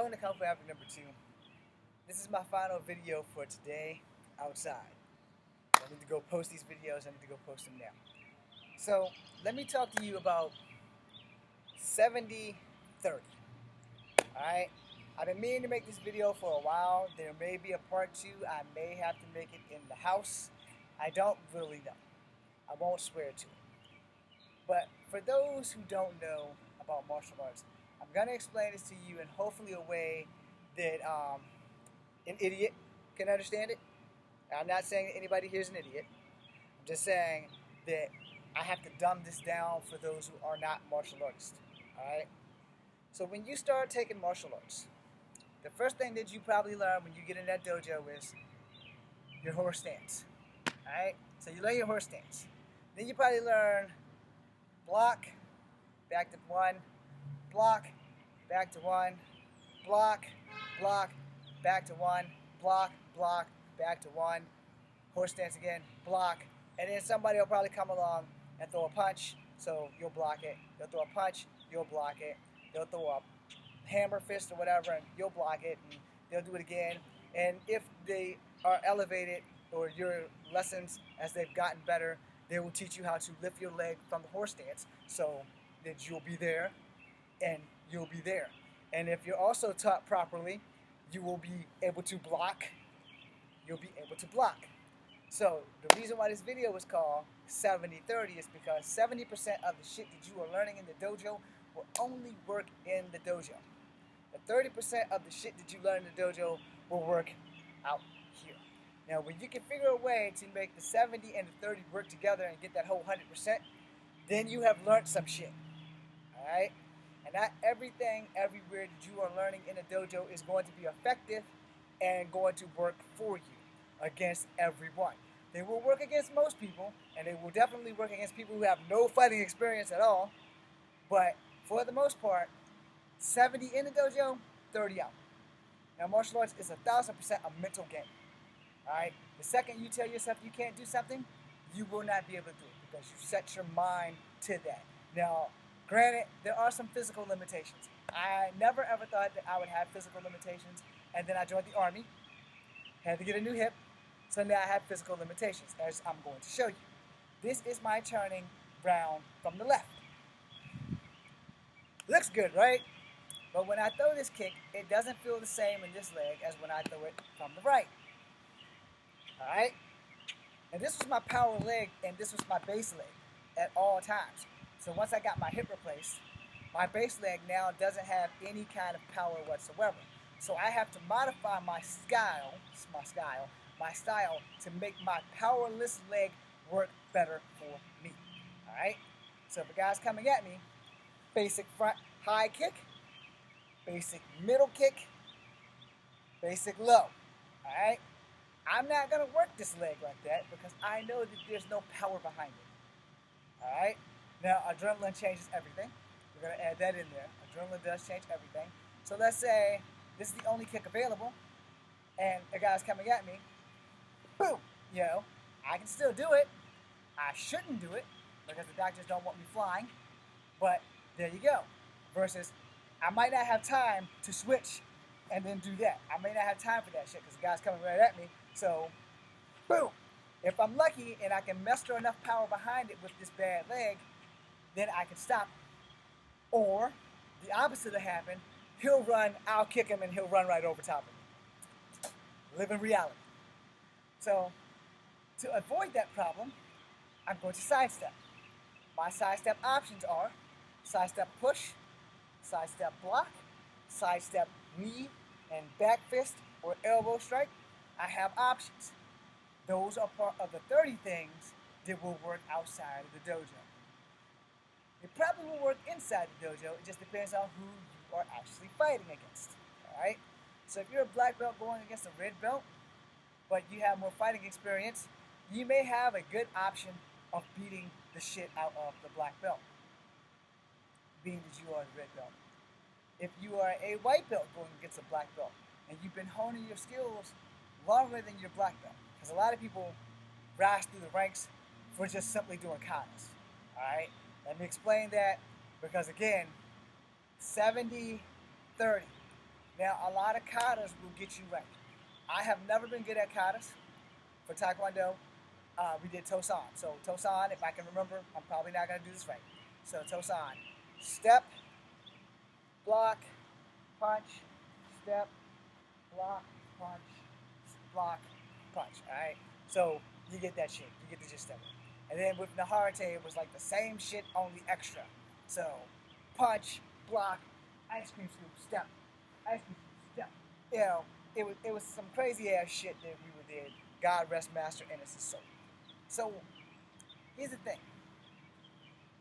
Welcome to Kung Fu Africa number 2. This is my final video for today outside. I need to go post these videos. I need to go post them now. So let me talk to you about 70-30. Alright? I've been meaning to make this video for a while. There may be a part 2. I may have to make it in the house. I don't really know. I won't swear to it. But for those who don't know about martial arts, I'm going to explain this to you in hopefully a way that an idiot can understand it. I'm not saying that anybody here is an idiot. I'm just saying that I have to dumb this down for those who are not martial artists. Alright? So when you start taking martial arts, the first thing that you probably learn when you get in that dojo is your horse stance. Alright? So you learn your horse stance. Then you probably learn block, back to 1, block, back to 1, block, block, back to 1, block, block, back to 1, horse stance again, block, and then somebody will probably come along and throw a punch, so you'll block it. They'll throw a punch, you'll block it. They'll throw a hammer fist or whatever, and you'll block it, and they'll do it again. And if they are elevated, or your lessons as they've gotten better, they will teach you how to lift your leg from the horse stance, so that you'll be there, and you'll be there. And if you're also taught properly, you will be able to block. You'll be able to block. So the reason why this video was called 70-30 is because 70% of the shit that you are learning in the dojo will only work in the dojo. The 30% of the shit that you learn in the dojo will work out here. Now, when you can figure a way to make the 70 and the 30 work together and get that whole 100%, then you have learned some shit. Alright? And not everything, everywhere that you are learning in a dojo is going to be effective and going to work for you against everyone. They will work against most people, and they will definitely work against people who have no fighting experience at all. But for the most part, 70 in the dojo, 30 out. Now, martial arts is 1,000% a mental game. Alright? The second you tell yourself you can't do something, you will not be able to do it because you set your mind to that. Now, granted, there are some physical limitations. I never ever thought that I would have physical limitations, and then I joined the Army, had to get a new hip, so now I have physical limitations, as I'm going to show you. This is my turning round from the left. Looks good, right? But when I throw this kick, it doesn't feel the same in this leg as when I throw it from the right. Alright? And this was my power leg, and this was my base leg at all times. So once I got my hip replaced, my base leg now doesn't have any kind of power whatsoever. So I have to modify my style to make my powerless leg work better for me. Alright? So if a guy's coming at me, basic front high kick, basic middle kick, basic low. Alright? I'm not going to work this leg like that because I know that there's no power behind it. Alright? Now, adrenaline changes everything. We're going to add that in there. Adrenaline does change everything. So let's say this is the only kick available, and a guy's coming at me. Boom! You know, I can still do it. I shouldn't do it because the doctors don't want me flying. But there you go. Versus, I might not have time to switch and then do that. I may not have time for that shit because the guy's coming right at me. So, boom! If I'm lucky and I can muster enough power behind it with this bad leg, then I can stop him. Or, the opposite will happen. He'll run, I'll kick him, and he'll run right over top of me. Live in reality. So, to avoid that problem, I'm going to sidestep. My sidestep options are sidestep push, sidestep block, sidestep knee and back fist or elbow strike. I have options. Those are part of the 30 things that will work outside of the dojo. It probably will work inside the dojo. It just depends on who you are actually fighting against. Alright? So if you're a black belt going against a red belt, but you have more fighting experience, you may have a good option of beating the shit out of the black belt, being that you are a red belt. If you are a white belt going against a black belt, and you've been honing your skills longer than your black belt, because a lot of people rise through the ranks for just simply doing katas. Alright? Let me explain that, because again, 70-30. Now, a lot of katas will get you right. I have never been good at katas. For Taekwondo, we did Tosan. So Tosan, if I can remember, I'm probably not going to do this right. So Tosan, step, block, punch, step, block, punch, block, punch. All right. So you get that shit. You get the gist of it. And then with Naharate, it was like the same shit, only extra. So punch, block, ice cream scoop, step, ice cream scoop, step. You know, it was some crazy ass shit that we were did. God rest Master Ennis' soul. So here's the thing.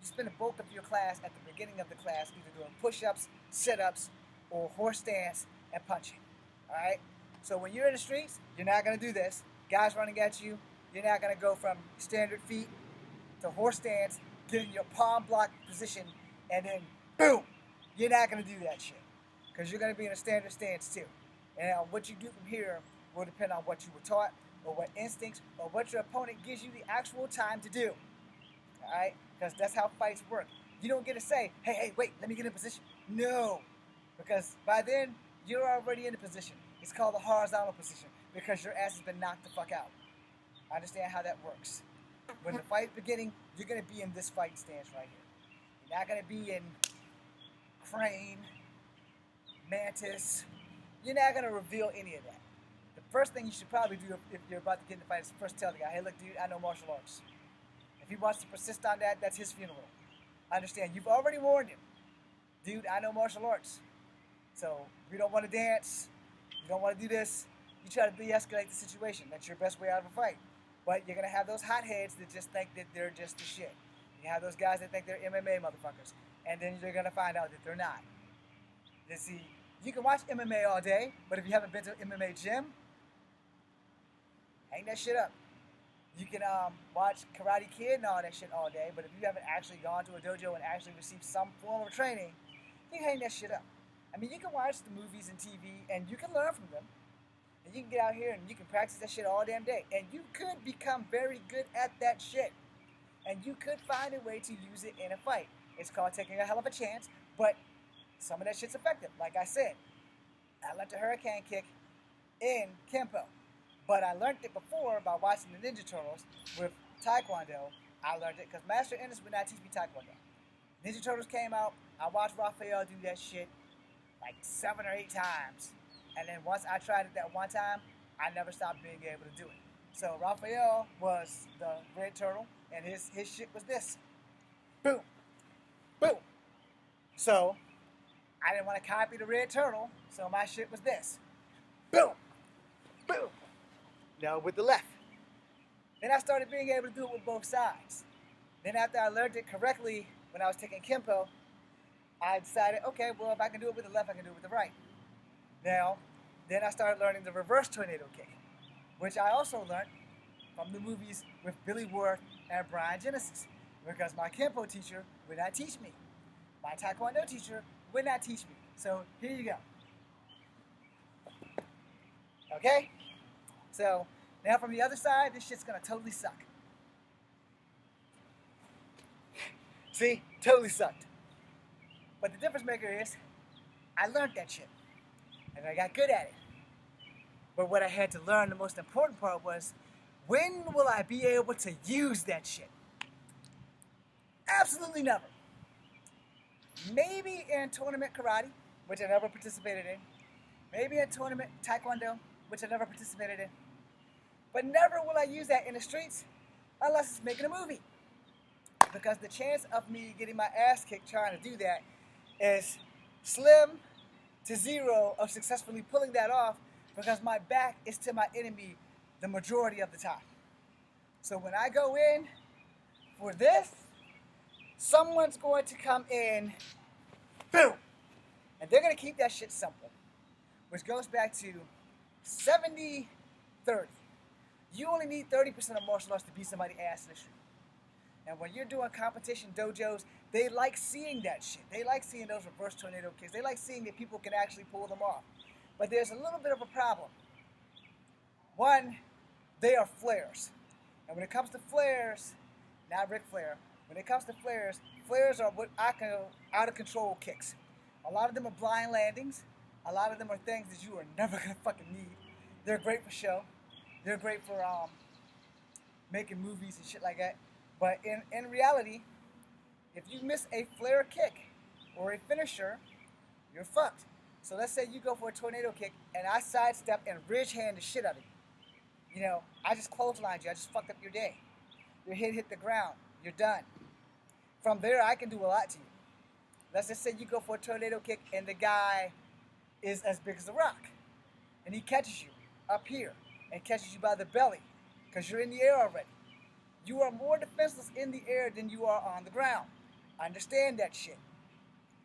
You spend the bulk of your class at the beginning of the class either doing push-ups, sit-ups, or horse stance and punching. Alright? So when you're in the streets, you're not going to do this. Guys running at you, you're not going to go from standard feet to horse stance, get in your palm block position, and then boom! You're not going to do that shit. Because you're going to be in a standard stance too. And what you do from here will depend on what you were taught, or what instincts, or what your opponent gives you the actual time to do. Alright? Because that's how fights work. You don't get to say, hey, wait, let me get in position. No. Because by then, you're already in a position. It's called the horizontal position. Because your ass has been knocked the fuck out. I understand how that works. When the fight's beginning, you're going to be in this fight stance right here. You're not going to be in crane, mantis. You're not going to reveal any of that. The first thing you should probably do if you're about to get in the fight is first tell the guy, hey, look, dude, I know martial arts. If he wants to persist on that, that's his funeral. I understand. You've already warned him. Dude, I know martial arts. So, if you don't want to dance, you don't want to do this, you try to de-escalate the situation. That's your best way out of a fight. But you're going to have those hotheads that just think that they're just the shit. You have those guys that think they're MMA motherfuckers. And then you're going to find out that they're not. You see, you can watch MMA all day, but if you haven't been to an MMA gym, hang that shit up. You can watch Karate Kid and all that shit all day, but if you haven't actually gone to a dojo and actually received some form of training, you can hang that shit up. I mean, you can watch the movies and TV, and you can learn from them. And you can get out here and you can practice that shit all damn day. And you could become very good at that shit. And you could find a way to use it in a fight. It's called taking a hell of a chance, but some of that shit's effective. Like I said, I learned the hurricane kick in Kempo. But I learned it before by watching the Ninja Turtles with Taekwondo. I learned it because Master Ennis would not teach me Taekwondo. Ninja Turtles came out. I watched Raphael do that shit like 7 or 8 times. And then once I tried it that one time, I never stopped being able to do it. So Raphael was the red turtle, and his shit was this. Boom. Boom. So I didn't want to copy the red turtle, so my shit was this. Boom. Boom. No, with the left. Then I started being able to do it with both sides. Then after I learned it correctly when I was taking Kempo, I decided, okay, well, if I can do it with the left, I can do it with the right. Now, then I started learning the reverse tornado kick, which I also learned from the movies with Billy Worth and Brian Genesis, because my Kempo teacher would not teach me. My Taekwondo teacher would not teach me. So here you go. Okay? So now from the other side, this shit's gonna totally suck. See? Totally sucked. But the difference maker is, I learned that shit. And I got good at it. But what I had to learn, the most important part was, when will I be able to use that shit? Absolutely never. Maybe in tournament karate, which I never participated in. Maybe in tournament taekwondo, which I never participated in. But never will I use that in the streets unless it's making a movie. Because the chance of me getting my ass kicked trying to do that is slim to zero of successfully pulling that off, because my back is to my enemy the majority of the time. So when I go in for this, someone's going to come in, boom, and they're going to keep that shit simple, which goes back to 70-30. You only need 30% of martial arts to beat somebody's ass in the street. And when you're doing competition dojos, they like seeing that shit. They like seeing those reverse tornado kicks. They like seeing that people can actually pull them off. But there's a little bit of a problem. One, they are flares. And when it comes to flares, not Ric Flair, when it comes to flares, flares are what I call out of control kicks. A lot of them are blind landings. A lot of them are things that you are never gonna fucking need. They're great for show. They're great for making movies and shit like that. But in reality, if you miss a flare kick or a finisher, you're fucked. So let's say you go for a tornado kick and I sidestep and ridge hand the shit out of you. You know, I just clotheslined you. I just fucked up your day. Your head hit the ground. You're done. From there, I can do a lot to you. Let's just say you go for a tornado kick and the guy is as big as a rock. And he catches you up here and catches you by the belly because you're in the air already. You are more defenseless in the air than you are on the ground. Understand that shit.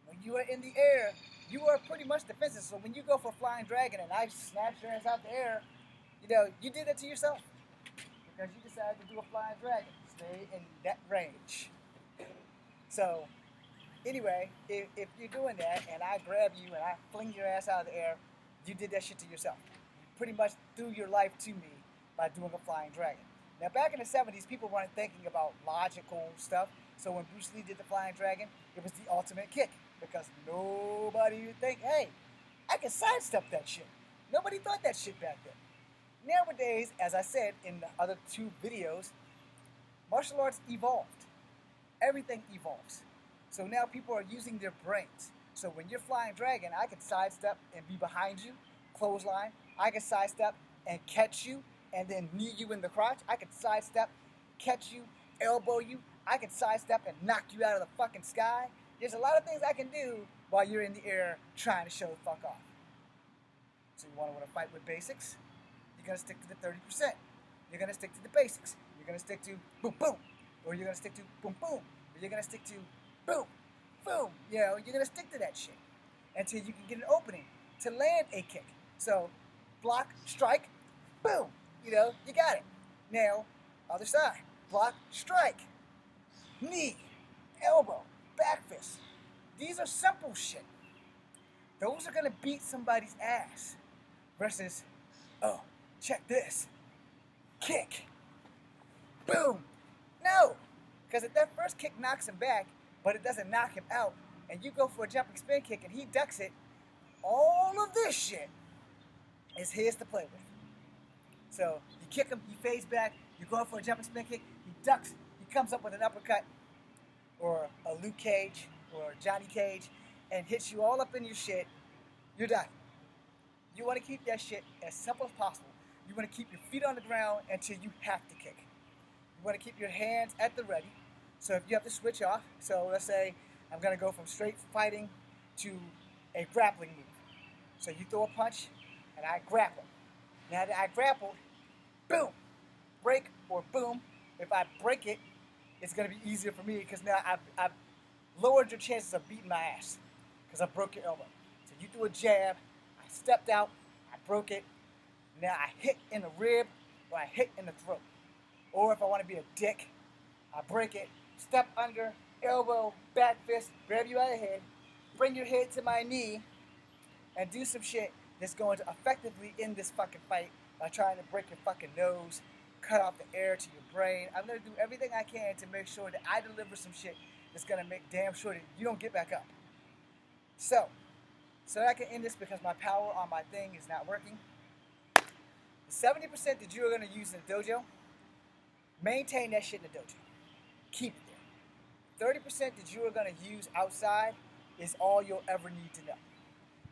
When you are in the air, you are pretty much defenseless. So when you go for Flying Dragon and I snatch your ass out the air, you know, you did that to yourself because you decided to do a Flying Dragon. Stay in that range. So, anyway, if you're doing that and I grab you and I fling your ass out of the air, you did that shit to yourself. You pretty much threw your life to me by doing a Flying Dragon. Now, back in the 70s, people weren't thinking about logical stuff. So when Bruce Lee did the Flying Dragon, it was the ultimate kick because nobody would think, hey, I can sidestep that shit. Nobody thought that shit back then. Nowadays, as I said in the other two videos, martial arts evolved. Everything evolves. So now people are using their brains. So when you're Flying Dragon, I can sidestep and be behind you, clothesline. I can sidestep and catch you and then knee you in the crotch. I can sidestep, catch you, elbow you. I can sidestep and knock you out of the fucking sky. There's a lot of things I can do while you're in the air trying to show the fuck off. So you want to fight with basics? You're going to stick to the 30%. You're going to stick to the basics. You're going to stick to boom, boom. Or you're going to stick to boom, boom. Or you're going to stick to boom, boom. You know, you're going to stick to that shit until you can get an opening to land a kick. So block, strike, boom. You know, you got it. Now, other side. Block, strike. Knee, elbow, back fist. These are simple shit. Those are going to beat somebody's ass. Versus, oh, check this. Kick. Boom. No. Because if that first kick knocks him back, but it doesn't knock him out, and you go for a jumping spin kick and he ducks it, all of this shit is his to play with. So you kick him, he fades back, you go for a jumping spin kick, he ducks, he comes up with an uppercut, or a Luke Cage, or Johnny Cage, and hits you all up in your shit, you're done. You want to keep that shit as simple as possible. You want to keep your feet on the ground until you have to kick. You want to keep your hands at the ready. So if you have to switch off, so let's say I'm going to go from straight fighting to a grappling move. So you throw a punch, and I grapple. Now that I grappled, boom, break or boom. If I break it, it's going to be easier for me because now I've lowered your chances of beating my ass because I broke your elbow. So you threw a jab, I stepped out, I broke it. Now I hit in the rib or I hit in the throat. Or if I want to be a dick, I break it, step under, elbow, back fist, grab you out of the head, bring your head to my knee, and do some shit that's going to effectively end this fucking fight by trying to break your fucking nose, cut off the air to your brain. I'm going to do everything I can to make sure that I deliver some shit that's going to make damn sure that you don't get back up. So that I can end this because my power on my thing is not working. The 70% that you're going to use in the dojo, maintain that shit in the dojo. Keep it there. 30% that you are going to use outside is all you'll ever need to know.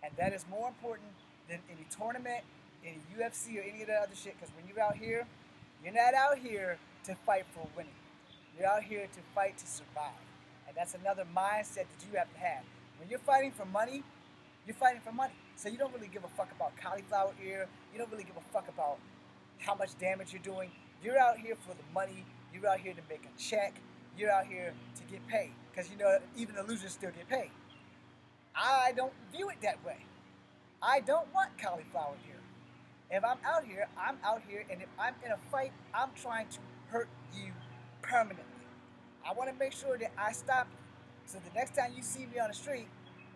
And that is more important than any tournament, any UFC, or any of that other shit. Because when you're out here, you're not out here to fight for winning. You're out here to fight to survive. And that's another mindset that you have to have. When you're fighting for money, you're fighting for money. So you don't really give a fuck about cauliflower ear. You don't really give a fuck about how much damage you're doing. You're out here for the money. You're out here to make a check. You're out here to get paid. Because you know, even the losers still get paid. I don't view it that way. I don't want cauliflower ear. If I'm out here, I'm out here, and if I'm in a fight, I'm trying to hurt you permanently. I want to make sure that I stop you. So the next time you see me on the street,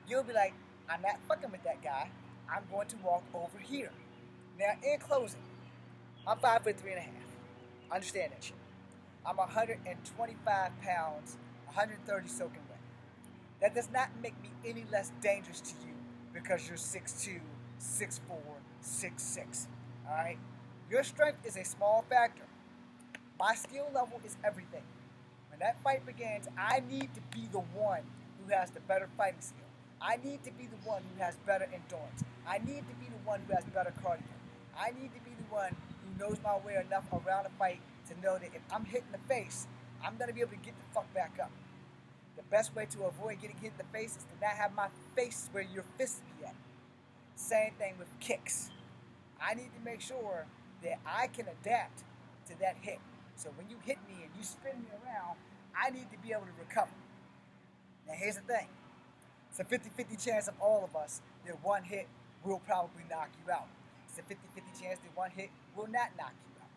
you'll be like, I'm not fucking with that guy. I'm going to walk over here. Now, in closing, I'm 5'3.5". Understand that shit. I'm 125 pounds, 130 soaking wet. That does not make me any less dangerous to you because you're 6'2", 6'4", 6'6". All right? Your strength is a small factor. My skill level is everything. When that fight begins, I need to be the one who has the better fighting skill. I need to be the one who has better endurance. I need to be the one who has better cardio. I need to be the one who knows my way enough around a fight to know that if I'm hit in the face, I'm going to be able to get the fuck back up. The best way to avoid getting hit in the face is to not have my face where your fist be at. Same thing with kicks. I need to make sure that I can adapt to that hit. So when you hit me and you spin me around, I need to be able to recover. Now here's the thing. It's a 50-50 chance of all of us that one hit will probably knock you out. It's a 50-50 chance that one hit will not knock you out.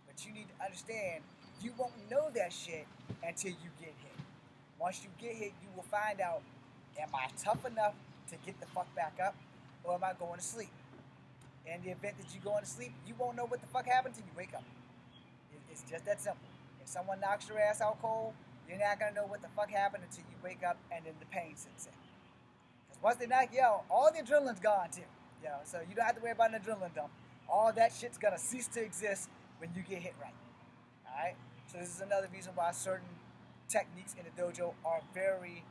But you need to understand, you won't know that shit until you get hit. Once you get hit, you will find out, am I tough enough to get the fuck back up, or am I going to sleep? In the event that you go to sleep, you won't know what the fuck happened until you wake up. It's just that simple. If someone knocks your ass out cold, you're not going to know what the fuck happened until you wake up and then the pain sets in. Because once they knock you out, all the adrenaline's gone too. You know, so you don't have to worry about an adrenaline dump. All that shit's going to cease to exist when you get hit right. Alright? So this is another reason why certain techniques in the dojo are very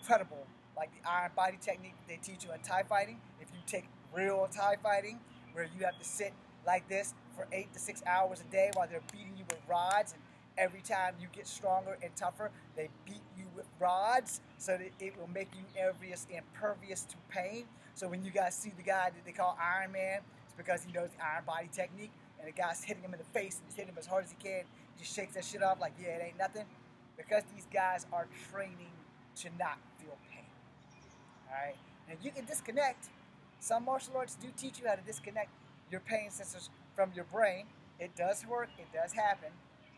credible. Like the iron body technique they teach you in Thai fighting. If you take real Thai fighting, where you have to sit like this for 8 to 6 hours a day while they're beating you with rods, and every time you get stronger and tougher, they beat you with rods so that it will make you impervious to pain. So when you guys see the guy that they call Iron Man, it's because he knows the iron body technique, and the guy's hitting him in the face and he's hitting him as hard as he can. He just shakes that shit off like, yeah, it ain't nothing. Because these guys are training to not feel pain. Alright? And you can disconnect. Some martial arts do teach you how to disconnect your pain sensors from your brain. It does work. It does happen.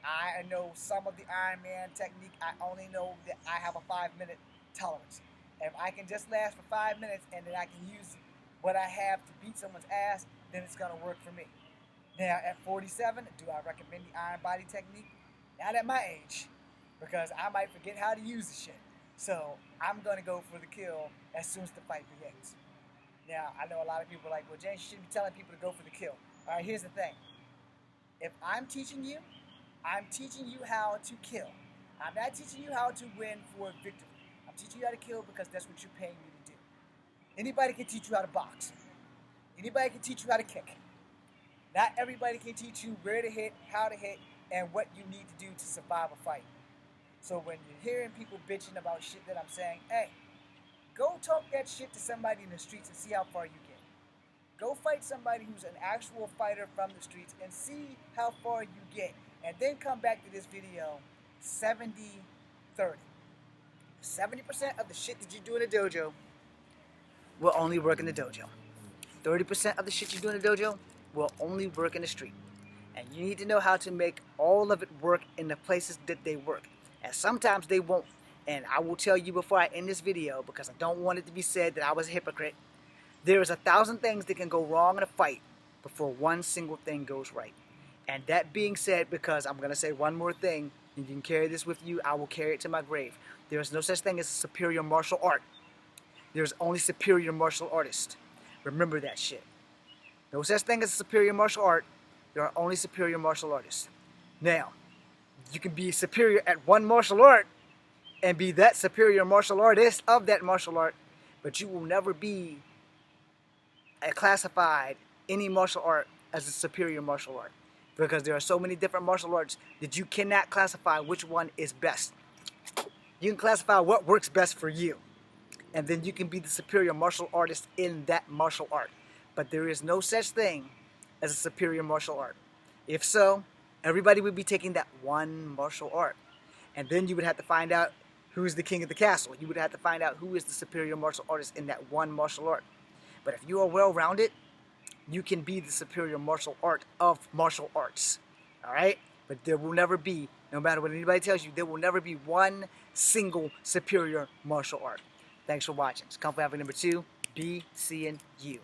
I know some of the Iron Man technique. I only know that I have a 5-minute tolerance. If I can just last for 5 minutes and then I can use what I have to beat someone's ass, then it's going to work for me. Now, at 47, do I recommend the iron body technique? Not at my age, because I might forget how to use the shit. So I'm going to go for the kill as soon as the fight begins. Now, I know a lot of people are like, well, James, you shouldn't be telling people to go for the kill. All right, here's the thing. If I'm teaching you how to kill. I'm not teaching you how to win for victory. I'm teaching you how to kill because that's what you're paying me to do. Anybody can teach you how to box. Anybody can teach you how to kick. Not everybody can teach you where to hit, how to hit, and what you need to do to survive a fight. So when you're hearing people bitching about shit that I'm saying, hey, go talk that shit to somebody in the streets and see how far you get. Go fight somebody who's an actual fighter from the streets and see how far you get. And then come back to this video 70-30. 70% of the shit that you do in the dojo will only work in the dojo. 30% of the shit you do in the dojo will only work in the street. And you need to know how to make all of it work in the places that they work. And sometimes they won't. And I will tell you before I end this video, because I don't want it to be said that I was a hypocrite, there is 1,000 things that can go wrong in a fight before one single thing goes right. And that being said, because I'm going to say one more thing, and you can carry this with you, I will carry it to my grave. There is no such thing as superior martial art. There's only superior martial artists. Remember that shit. No such thing as a superior martial art. There are only superior martial artists. Now, you can be superior at one martial art and be that superior martial artist of that martial art, but you will never be classified any martial art as a superior martial art, because there are so many different martial arts that you cannot classify which one is best. You can classify what works best for you, and then you can be the superior martial artist in that martial art. But there is no such thing as a superior martial art. If so, everybody would be taking that one martial art, and then you would have to find out who's the king of the castle. You would have to find out who is the superior martial artist in that one martial art. But if you are well-rounded, you can be the superior martial art of martial arts. Alright? But there will never be, no matter what anybody tells you, there will never be one single superior martial art. Thanks for watching. It's Kung Fu Number 2. Be seeing you.